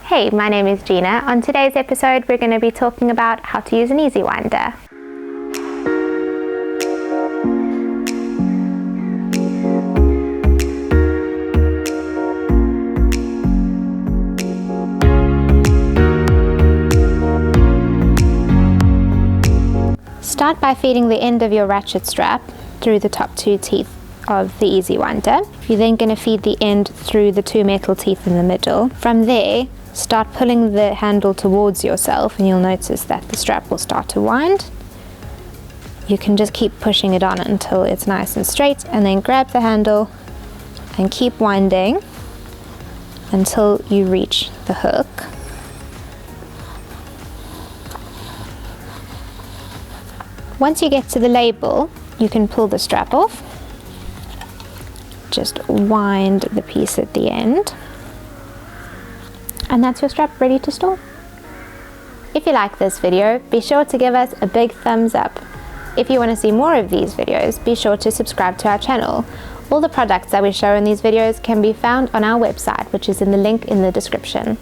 Hey, my name is Gina. On today's episode, we're going to be talking about how to use an easy winder. Start by feeding the end of your ratchet strap through the top two teeth of the easy winder. You're then going to feed the end through the two metal teeth in the middle. From there, start pulling the handle towards yourself and you'll notice that the strap will start to wind. You can just keep pushing it on until it's nice and straight, and then grab the handle and keep winding until you reach the hook. Once you get to the label, you can pull the strap off. Just wind the piece at the end. And that's your strap ready to store. If you like this video, be sure to give us a big thumbs up. If you want to see more of these videos, be sure to subscribe to our channel. All the products that we show in these videos can be found on our website, which is in the link in the description.